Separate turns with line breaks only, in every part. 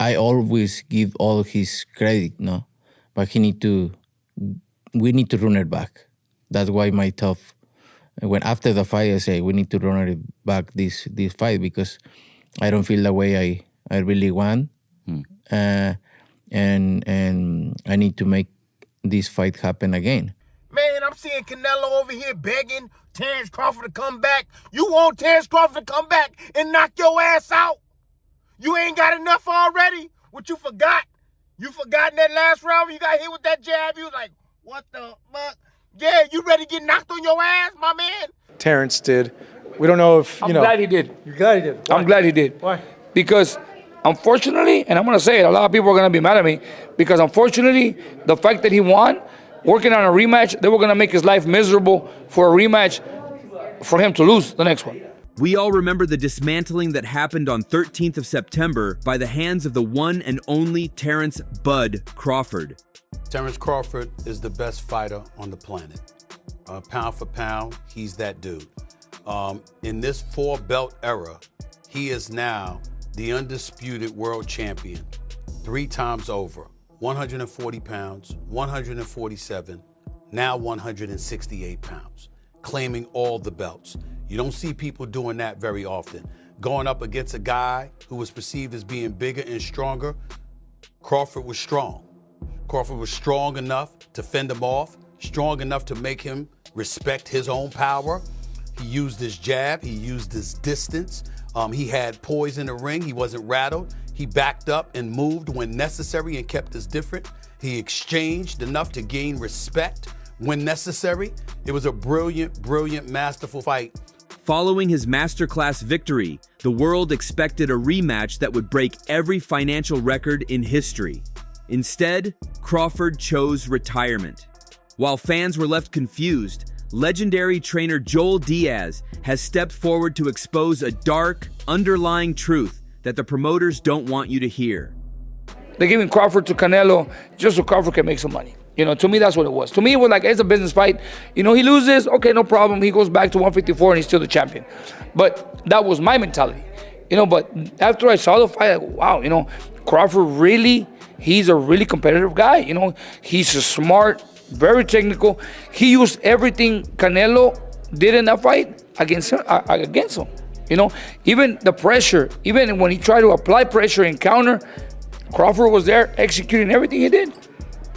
I always give all his credit, no, but we need to run it back. That's why my tough. When after the fight, I say we need to run it back this fight because I don't feel the way I really want, and I need to make this fight happen again.
Man, I'm seeing Canelo over here begging Terence Crawford to come back. You want Terence Crawford to come back and knock your ass out? You ain't got enough already? What you forgot? You forgot in that last round when you got hit with that jab? You was like, what the fuck? Yeah, you ready to get knocked on your ass, my man?
Terence did. We don't know if,
I'm glad he did.
You're glad he did. Why?
I'm glad he did.
Why?
Because unfortunately, and I'm going to say it, a lot of people are going to be mad at me, because unfortunately, the fact that he won, working on a rematch, they were going to make his life miserable for a rematch for him to lose the next one.
We all remember the dismantling that happened on 13th of September by the hands of the one and only Terence "Bud" Crawford.
Terence Crawford is the best fighter on the planet. Pound for pound, he's that dude. In this 4-belt era, he is now the undisputed world champion 3 times over. 140 pounds, 147, now 168 pounds, claiming all the belts. You don't see people doing that very often. Going up against a guy who was perceived as being bigger and stronger, Crawford was strong. Crawford was strong enough to fend him off, strong enough to make him respect his own power. He used his jab, he used his distance. He had poise in the ring, he wasn't rattled. He backed up and moved when necessary and kept us different. He exchanged enough to gain respect when necessary. It was a brilliant, brilliant, masterful fight.
Following his masterclass victory, the world expected a rematch that would break every financial record in history. Instead, Crawford chose retirement. While fans were left confused, legendary trainer Joel Diaz has stepped forward to expose a dark, underlying truth that the promoters don't want you to hear.
They're giving Crawford to Canelo just so Crawford can make some money. You know, to me, that's what it was. To me, it was like, it's a business fight. You know, he loses, okay, no problem. He goes back to 154 and he's still the champion. But that was my mentality. You know, but after I saw the fight, wow, you know, Crawford really, he's a really competitive guy. You know, he's a smart, very technical. He used everything Canelo did in that fight against him. You know, even the pressure, even when he tried to apply pressure and counter, Crawford was there executing everything he did.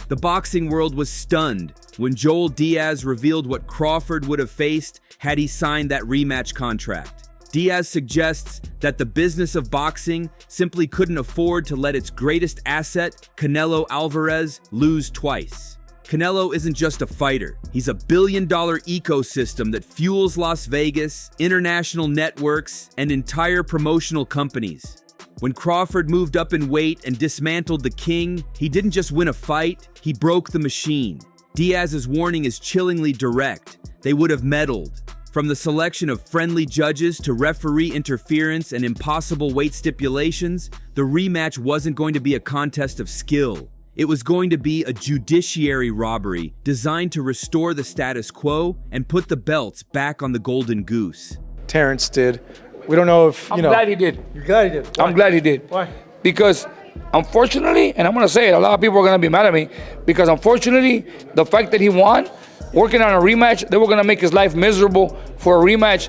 The boxing world was stunned when Joel Diaz revealed what Crawford would have faced had he signed that rematch contract. Diaz suggests that the business of boxing simply couldn't afford to let its greatest asset, Canelo Alvarez, lose twice. Canelo isn't just a fighter. He's a billion-dollar ecosystem that fuels Las Vegas, international networks, and entire promotional companies. When Crawford moved up in weight and dismantled the king, he didn't just win a fight, he broke the machine. Diaz's warning is chillingly direct. They would have meddled. From the selection of friendly judges to referee interference and impossible weight stipulations, the rematch wasn't going to be a contest of skill. It was going to be a judiciary robbery designed to restore the status quo and put the belts back on the golden goose.
Terence did. We don't know if,
I'm glad he did.
You're glad he did. Why?
I'm glad he did.
Why?
Because unfortunately, and I'm going to say it, a lot of people are going to be mad at me, because unfortunately, the fact that he won, working on a rematch, they were going to make his life miserable for a rematch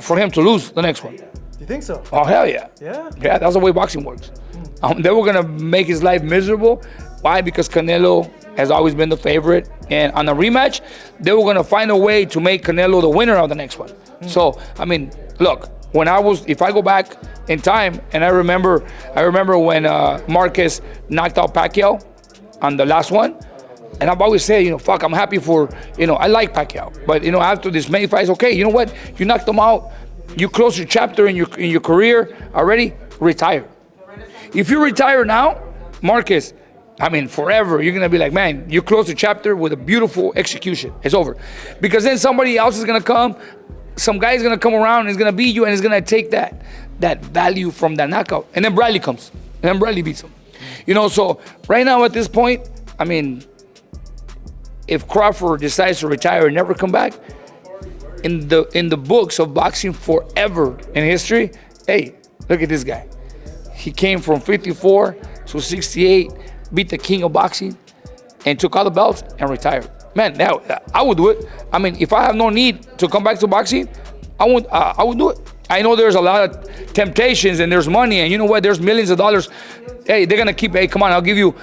for him to lose the next one.
Do you think so?
Oh, hell yeah.
Yeah?
Yeah, that's the way boxing works. They were going to make his life miserable. Why? Because Canelo has always been the favorite. And on a rematch, they were going to find a way to make Canelo the winner of the next one. So, I mean, look, if I go back in time, and I remember when Marquez knocked out Pacquiao on the last one, and I've always said, fuck, I'm happy for, I like Pacquiao. But, after this many fights, okay, you know what? You knocked him out. You close your chapter in your career already, retire. If you retire now, Marquez, forever, you're going to be like, man, you close the chapter with a beautiful execution. It's over. Because then somebody else is going to come, some guy is going to come around and is going to beat you and is going to take that value from that knockout. And then Bradley comes. And then Bradley beats him. So right now at this point, if Crawford decides to retire and never come back, in the books of boxing forever in history, hey, look at this guy. He came from 54 to 68, beat the king of boxing, and took all the belts and retired. Man, now I would do it. I mean, if I have no need to come back to boxing, I would do it. I know there's a lot of temptations and there's money, and you know what? There's millions of dollars. Hey, they're gonna keep. Hey, come on, I'll give you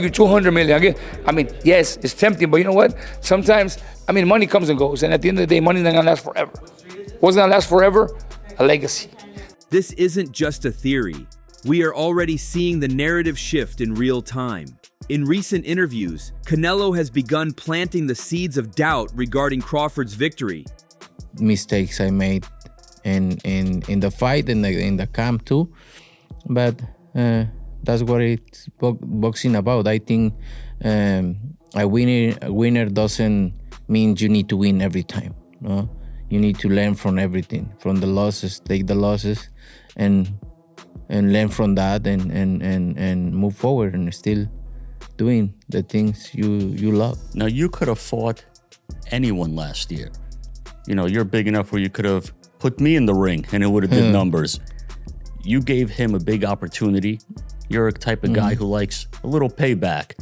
200 million. I mean, yes, it's tempting, but you know what? Sometimes, I mean, money comes and goes, and at the end of the day, money's not gonna last forever. What's gonna last forever? A legacy.
This isn't just a theory. We are already seeing the narrative shift in real time. In recent interviews, Canelo has begun planting the seeds of doubt regarding Crawford's victory.
Mistakes I made in the fight and in the camp too, but that's what it's boxing about. I think a winner doesn't mean you need to win every time. No? You need to learn from everything, from the losses, take the losses, and learn from that, and move forward, and still doing the things you love.
Now, you could have fought anyone last year. You know, you're big enough where you could have put me in the ring and it would have did numbers. You gave him a big opportunity. You're a type of guy who likes a little payback.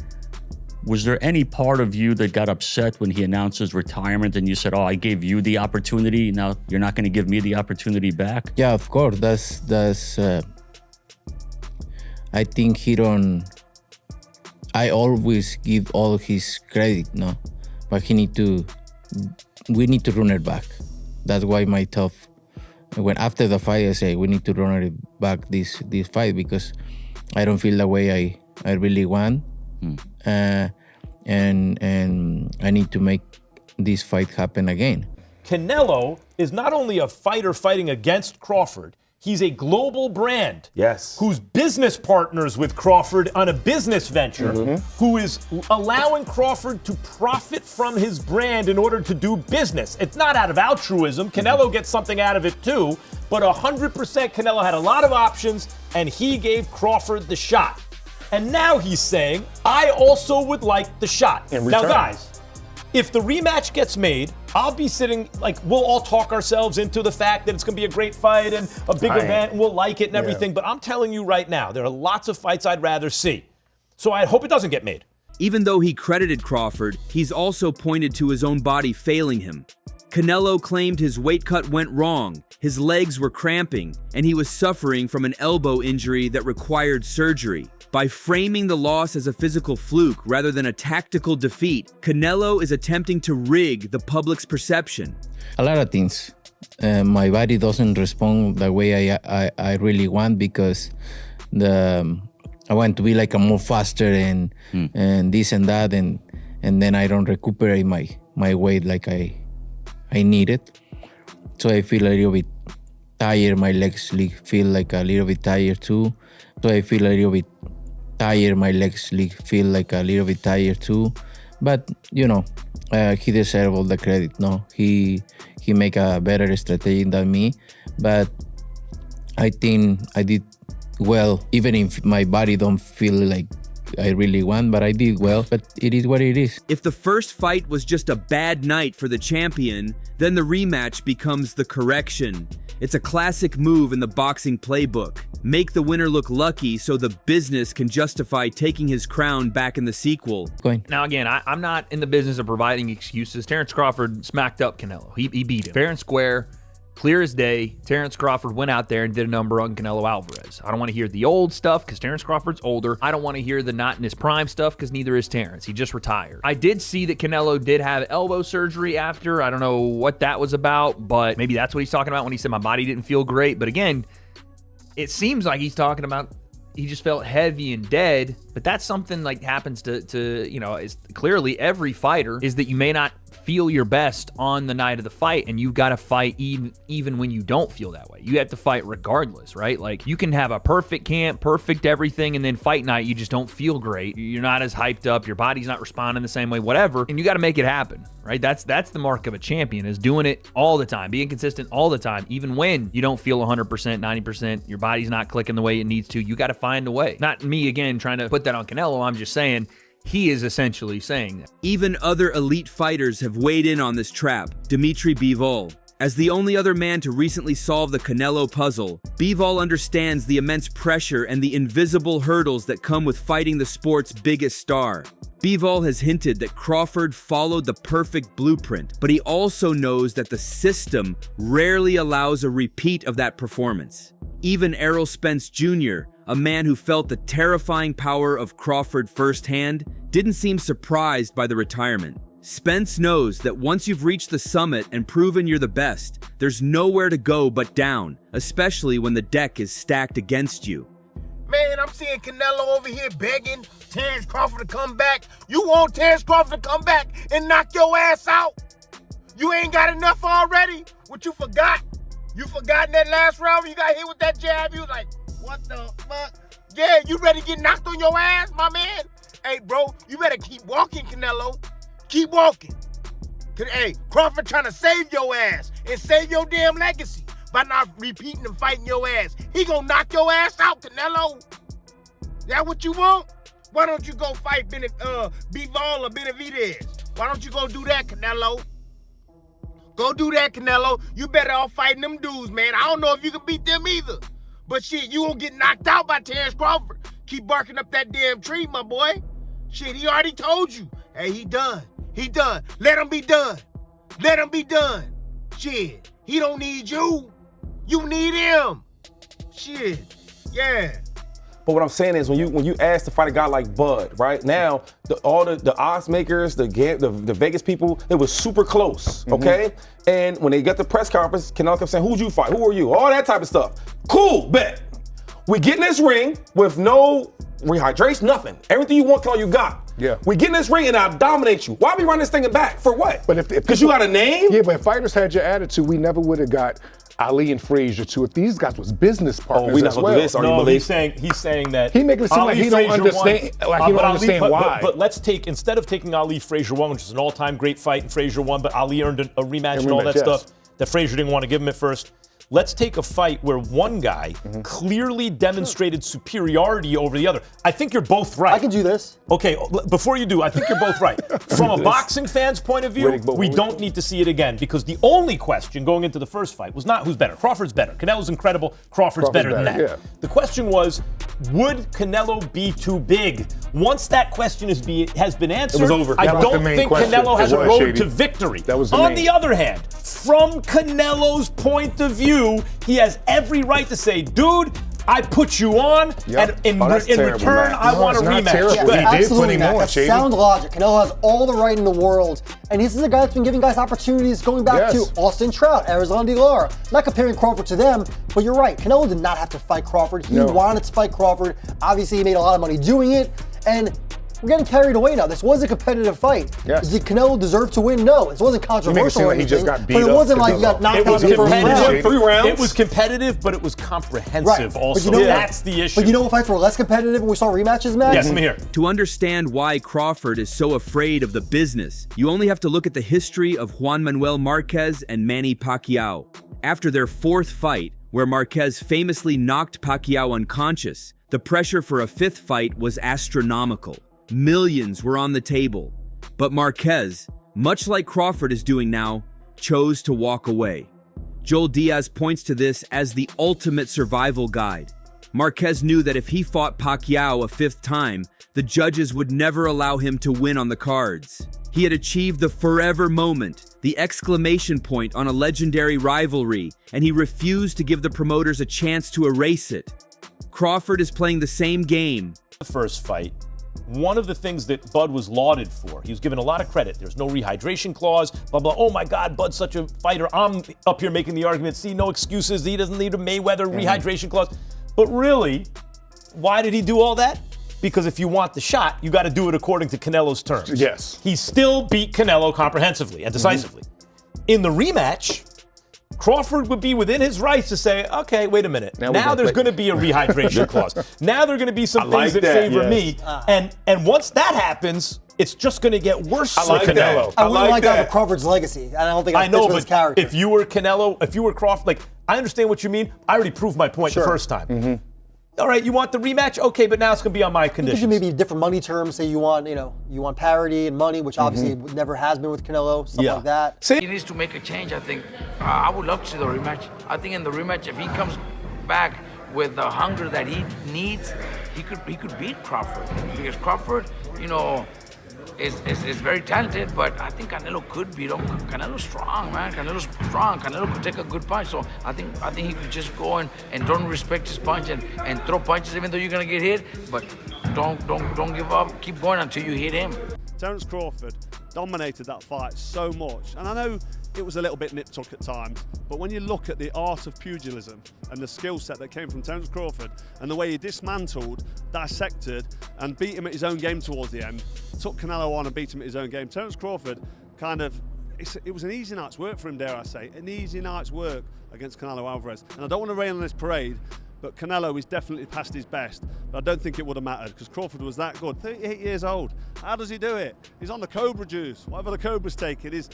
Was there any part of you that got upset when he announced his retirement and you said, oh, I gave you the opportunity, now you're not going to give me the opportunity back?
Yeah, of course. That's I think I always give all his credit, no? But we need to run it back. That's why when after the fight I say we need to run it back this fight, because I don't feel the way I really want, and I need to make this fight happen again.
Canelo is not only a fighter fighting against Crawford, he's a global brand.
Yes.
Who's business partners with Crawford on a business venture, who is allowing Crawford to profit from his brand in order to do business. It's not out of altruism. Canelo gets something out of it too, but 100% Canelo had a lot of options and he gave Crawford the shot. And now he's saying, I also would like the shot. Now guys, if the rematch gets made, I'll be sitting, like, we'll all talk ourselves into the fact that it's going to be a great fight and a big event and we'll like it and everything. But I'm telling you right now, there are lots of fights I'd rather see. So I hope it doesn't get made.
Even though he credited Crawford, he's also pointed to his own body failing him. Canelo claimed his weight cut went wrong, his legs were cramping, and he was suffering from an elbow injury that required surgery. By framing the loss as a physical fluke rather than a tactical defeat, Canelo is attempting to rig the public's perception.
A lot of things. My body doesn't respond the way I really want, because I want to be like a more faster and this and that, and then I don't recuperate my weight like I need it. So I feel a little bit tired. My legs feel like a little bit tired too. So I feel a little bit tired. My legs feel like a little bit tired too. But you know, he deserves all the credit. No, he make a better strategy than me. But I think I did well, even if my body don't feel like I really want, but I did well. But it is what it is.
If the first fight was just a bad night for the champion, then the rematch becomes the correction. It's a classic move in the boxing playbook. Make the winner look lucky so the business can justify taking his crown back in the sequel.
Now, again, I'm not in the business of providing excuses. Terence Crawford smacked up Canelo. He beat him fair and square, clear as day. Terence Crawford went out there and did a number on Canelo Alvarez. I don't want to hear the old stuff because Terence Crawford's older. I don't want to hear the not in his prime stuff because neither is Terence. He just retired. I did see that Canelo did have elbow surgery after. I don't know what that was about, but maybe that's what he's talking about when he said my body didn't feel great. But again, it seems like he's talking about he just felt heavy and dead, but that's something like happens to you know, is clearly every fighter, is that you may not feel your best on the night of the fight, and you got to fight even when you don't feel that way. You have to fight regardless, right? Like, you can have a perfect camp, perfect everything, and then fight night, you just don't feel great. You're not as hyped up, your body's not responding the same way, whatever, and you got to make it happen, right? That's the mark of a champion, is doing it all the time, being consistent all the time, even when you don't feel 100%, 90%, your body's not clicking the way it needs to. You got to find a way. Not me, again, trying to put that on Canelo. I'm just saying, he is essentially saying that.
Even other elite fighters have weighed in on this trap. Dimitri Bivol. As the only other man to recently solve the Canelo puzzle, Bivol understands the immense pressure and the invisible hurdles that come with fighting the sport's biggest star. Bivol has hinted that Crawford followed the perfect blueprint, but he also knows that the system rarely allows a repeat of that performance. Even Errol Spence Jr., a man who felt the terrifying power of Crawford firsthand, didn't seem surprised by the retirement. Spence knows that once you've reached the summit and proven you're the best, there's nowhere to go but down, especially when the deck is stacked against you.
Man, I'm seeing Canelo over here begging Terence Crawford to come back. You want Terence Crawford to come back and knock your ass out? You ain't got enough already? What you forgot? You forgot in that last round when you got hit with that jab? You was like, what the fuck? Yeah, you ready to get knocked on your ass, my man? Hey, bro, you better keep walking, Canelo. Keep walking. Hey, Crawford trying to save your ass and save your damn legacy by not repeating and fighting your ass. He gonna knock your ass out, Canelo. That what you want? Why don't you go fight Bivol or Benavidez? Why don't you go do that, Canelo? Go do that, Canelo. You better off fighting them dudes, man. I don't know if you can beat them either. But shit, you gonna get knocked out by Terence Crawford. Keep barking up that damn tree, my boy. Shit, he already told you. Hey, he done. He done. Let him be done. Let him be done. Shit, he don't need you. You need him. Shit, yeah.
But what I'm saying is, when you ask to fight a guy like Bud, right now, all the odds makers, the Vegas people, it was super close, okay? And when they got the press conference, Canelo kept saying, "Who'd you fight? Who are you?" All that type of stuff. Cool, bet. We get in this ring with no rehydration, nothing. Everything you want, Canelo, you got.
Yeah.
We get in this ring and I'll dominate you. Why we run this thing back? For what?
But if
because you got a name?
Yeah, but if fighters had your attitude, we never would have got Ali and Frazier too. If these guys was business partners
we not
as
gonna
well.
do this, are you
No,
believe?
he's saying that
He making it seem like he don't
Frazier
understand,
won.
like he don't
But
understand why.
But let's take, instead of taking Ali Frazier won, which is an all-time great fight, and Frazier won, but Ali earned a rematch and all that
yes.
stuff that Frazier didn't want to give him at first. Let's take a fight where one guy clearly demonstrated superiority over the other. I think you're both right.
I can do this.
Okay, before you do, I think you're both right. From a boxing fan's point of view, we don't need to see it again, because the only question going into the first fight was not who's better. Crawford's better. Canelo's incredible. Crawford's better than that.
Yeah.
The question was, would Canelo be too big? Once that question has been answered,
It was over.
I
That was
don't
the main
think
question.
Canelo has
It
a
was,
road
Shady.
to victory.
That was the
On
main.
the other hand, from Canelo's point of view, he has every right to say, dude, I put you on,
Yep.
and in
that's terrible,
return,
Matt.
I
No,
want a
it's not
rematch.
terrible.
Yeah,
He did
absolutely,
plenty
Matt.
more,
That's
Shady.
sound logic. Canelo has all the right in the world, and this is a guy that's been giving guys opportunities going back
Yes.
to Austin Trout, Arizona De Lara. Not comparing Crawford to them, but you're right. Canelo did not have to fight Crawford. He
No.
wanted to fight Crawford. Obviously, he made a lot of money doing it, and we're getting carried away now. This was a competitive fight.
Yes.
Did Canelo deserve to win? No. This wasn't controversial
seem
or
like he
anything,
just got beat
but it
up
wasn't
to
like
do
he got
it.
knocked
It
out
was
in the first
competitive.
round.
3 rounds.
It was competitive, but it was comprehensive
Right.
also.
But you know what?
That's the issue.
But you know what fights were less competitive and we saw rematches, Matt?
Yes, let me hear.
To understand why Crawford is so afraid of the business, you only have to look at the history of Juan Manuel Marquez and Manny Pacquiao. After their fourth fight, where Marquez famously knocked Pacquiao unconscious, the pressure for a fifth fight was astronomical. Millions were on the table. But Marquez, much like Crawford is doing now, chose to walk away. Joel Diaz points to this as the ultimate survival guide. Marquez knew that if he fought Pacquiao a fifth time, the judges would never allow him to win on the cards. He had achieved the forever moment, the exclamation point on a legendary rivalry, and he refused to give the promoters a chance to erase it. Crawford is playing the same game.
The first fight, one of the things that Bud was lauded for, he was given a lot of credit. There's no rehydration clause, blah, blah. Oh my God, Bud's such a fighter. I'm up here making the argument, see, no excuses. He doesn't need a Mayweather rehydration clause. But really, why did he do all that? Because if you want the shot, you got to do it according to Canelo's terms.
Yes.
He still beat Canelo comprehensively and decisively. In the rematch, Crawford would be within his rights to say, okay, wait a minute. Now there's going to be a rehydration clause. Now there are going to be some things that favor me. And once that happens, it's just going to get worse for Canelo.
I wouldn't like that with Crawford's legacy. I don't think
I know,
with his
but
character.
if you were Canelo, if you were Crawford, like, I understand what you mean. I already proved my point the first time. All right, you want the rematch? Okay, but now it's going to be on my conditions.
Gives you maybe different money terms. Say you want, you want parity and money, which obviously never has been with Canelo, stuff like that.
He needs to make a change, I think. I would love to see the rematch. I think in the rematch, if he comes back with the hunger that he needs, he could beat Crawford. Because Crawford, is very talented, but I think Canelo could beat him. Canelo's strong, man. Canelo's strong. Canelo could take a good punch. So I think he could just go and don't respect his punch and throw punches even though you're gonna get hit. But don't give up. Keep going until you hit him.
Terence Crawford dominated that fight so much, and I know it was a little bit nip-tuck at times, but when you look at the art of pugilism and the skill set that came from Terence Crawford and the way he dismantled, dissected and beat him at his own game towards the end, took Canelo on and beat him at his own game. Terence Crawford it was an easy night's work for him, dare I say, an easy night's work against Canelo Alvarez. And I don't want to rain on this parade, but Canelo is definitely past his best. But I don't think it would have mattered because Crawford was that good. 38 years old. How does he do it? He's on the Cobra juice. Whatever the Cobra's taking, he's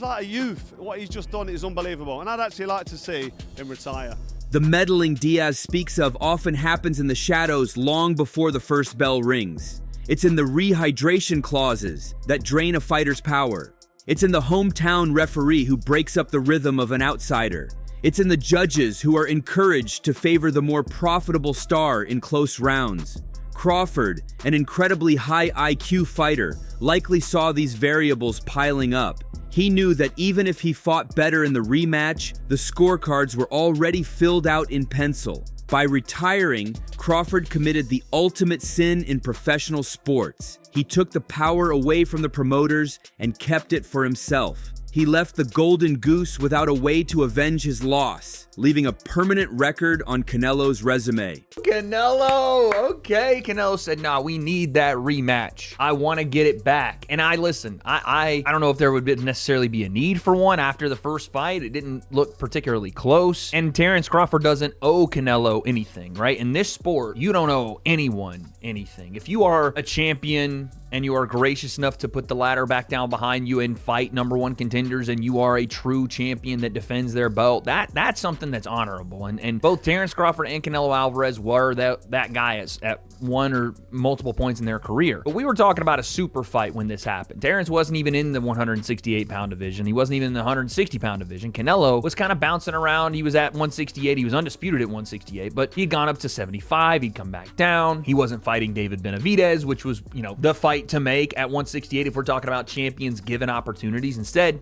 like a youth. What he's just done is unbelievable. And I'd actually like to see him retire.
The meddling Diaz speaks of often happens in the shadows long before the first bell rings. It's in the rehydration clauses that drain a fighter's power. It's in the hometown referee who breaks up the rhythm of an outsider. It's in the judges who are encouraged to favor the more profitable star in close rounds. Crawford, an incredibly high IQ fighter, likely saw these variables piling up. He knew that even if he fought better in the rematch, the scorecards were already filled out in pencil. By retiring, Crawford committed the ultimate sin in professional sports. He took the power away from the promoters and kept it for himself. He left the Golden Goose without a way to avenge his loss, leaving a permanent record on Canelo's resume.
Canelo, okay. Canelo said, nah, we need that rematch. I want to get it back. And I don't know if there would necessarily be a need for one after the first fight. It didn't look particularly close. And Terence Crawford doesn't owe Canelo anything, right? In this sport, you don't owe anyone anything. If you are a champion and you are gracious enough to put the ladder back down behind you and fight number one contenders, and you are a true champion that defends their belt, that's something that's honorable. And both Terence Crawford and Canelo Alvarez were that guy at one or multiple points in their career. But we were talking about a super fight when this happened. Terence wasn't even in the 168-pound division. He wasn't even in the 160-pound division. Canelo was kind of bouncing around. He was at 168. He was undisputed at 168, but he'd gone up to 75. He'd come back down. He wasn't fighting David Benavidez, which was, the fight to make at 168 if we're talking about champions given opportunities. Instead,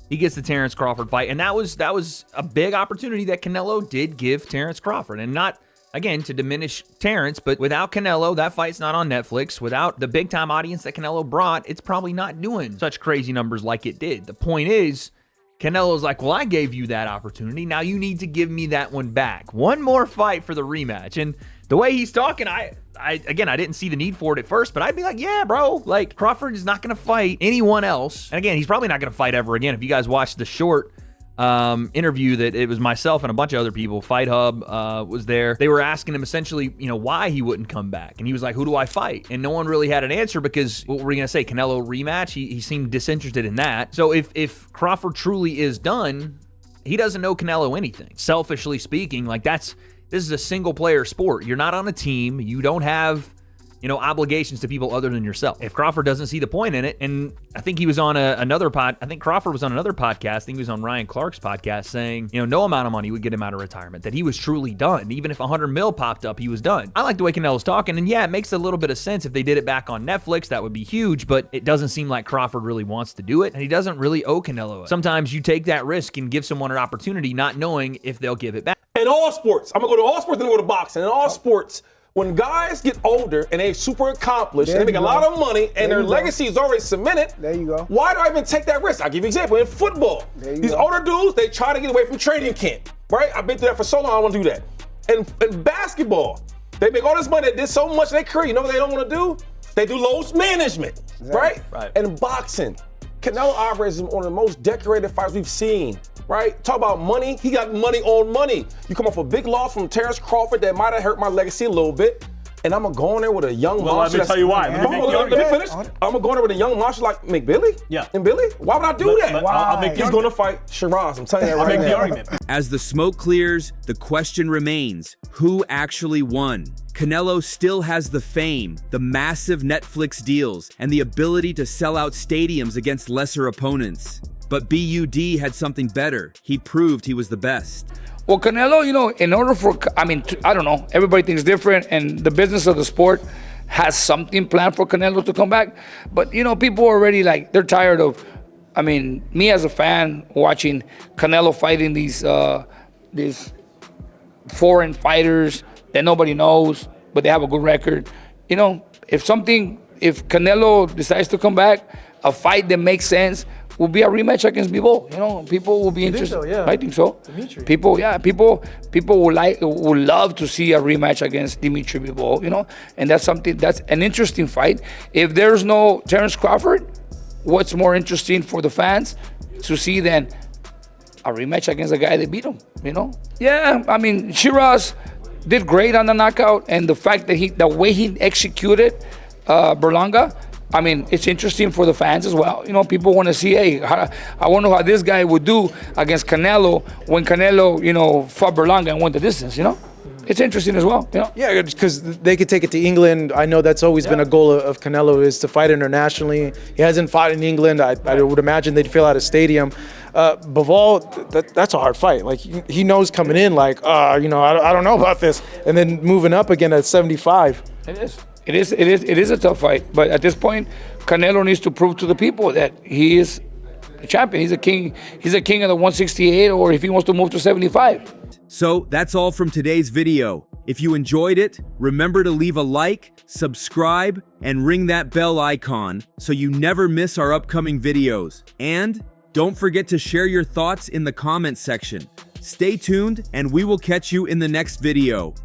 he gets the Terence Crawford fight, and that was a big opportunity that Canelo did give Terence Crawford. And not, again, to diminish Terence, but without Canelo, that fight's not on Netflix. Without the big-time audience that Canelo brought, it's probably not doing such crazy numbers like it did. The point is, Canelo's like, well, I gave you that opportunity. Now you need to give me that one back. One more fight for the rematch. And the way he's talking, I didn't see the need for it at first, but I'd be like, yeah, bro, like Crawford is not going to fight anyone else. And again, he's probably not going to fight ever again. If you guys watched the short interview that it was myself and a bunch of other people, Fight Hub was there. They were asking him essentially, why he wouldn't come back. And he was like, who do I fight? And no one really had an answer because what were we going to say? Canelo rematch? He seemed disinterested in that. So if Crawford truly is done, he doesn't know Canelo anything. Selfishly speaking, this is a single player sport. You're not on a team. You don't have, obligations to people other than yourself. If Crawford doesn't see the point in it, and I think he was on I think Crawford was on another podcast. I think he was on Ryan Clark's podcast saying, no amount of money would get him out of retirement, that he was truly done. Even if 100 mil popped up, he was done. I like the way Canelo's talking, and yeah, it makes a little bit of sense. If they did it back on Netflix, that would be huge, but it doesn't seem like Crawford really wants to do it, and he doesn't really owe Canelo it. Sometimes you take that risk and give someone an opportunity not knowing if they'll give it back.
In all sports, I'm going to go to all sports and then go to boxing. In all sports, when guys get older and they're super accomplished and they make a lot of money and their legacy is already cemented,
there you go.
Why do I even take that risk? I'll give you an example. In football, these older dudes, they try to get away from training camp, right? I've been through that for so long, I don't want to do that. And in basketball, they make all this money, they did so much in their career, you know what they don't want to do? They do load management, right? And boxing, Canelo Alvarez is one of the most decorated fighters we've seen, right? Talk about money, he got money on money. You come off a big loss from Terence Crawford that might have hurt my legacy a little bit. and I'm gonna go in there with a young
Well,
monster.
let me tell you why. Let me
finish. I'm gonna go in there with a young monster like McBilly.
Yeah.
And Billy. Why would I do that?
I'll make
He's gonna fight Shiraz. I'm telling you that
I'll
right
make
now.
the argument.
As the smoke clears, the question remains, who actually won? Canelo still has the fame, the massive Netflix deals, and the ability to sell out stadiums against lesser opponents. But BUD had something better. He proved he was the best.
Well, Canelo, you know, in order for, I mean, I don't know, everybody thinks different, and the business of the sport has something planned for Canelo to come back. But, you know, people are already like, they're tired of, I mean, me as a fan watching Canelo fighting these foreign fighters that nobody knows, but they have a good record. You know, if Canelo decides to come back, a fight that makes sense will be a rematch against Bivol. You know, people will be interested.
So, yeah.
I think so.
Dimitri.
People will love to see a rematch against Dimitri Bivol. You know, and that's an interesting fight. If there's no Terence Crawford, what's more interesting for the fans to see than a rematch against a guy that beat him? You know? Yeah, I mean, Shiraz did great on the knockout, and the fact that the way he executed Berlanga, I mean, it's interesting for the fans as well. You know, people want to see, hey, I wonder how this guy would do against Canelo when Canelo, you know, fought Berlanga and won the distance, you know? It's interesting as well, you know?
Yeah, because they could take it to England. I know that's always been a goal of Canelo, is to fight internationally. He hasn't fought in England. I would imagine they'd fill out a stadium. Bivol, that's a hard fight. Like, he knows coming in, like, you know, I don't know about this. And then moving up again at 75.
It is a tough fight. But at this point, Canelo needs to prove to the people that he is a champion. He's a king. He's a king of the 168, or if he wants to move to 75.
So that's all from today's video. If you enjoyed it, remember to leave a like, subscribe, and ring that bell icon so you never miss our upcoming videos. And don't forget to share your thoughts in the comments section. Stay tuned, and we will catch you in the next video.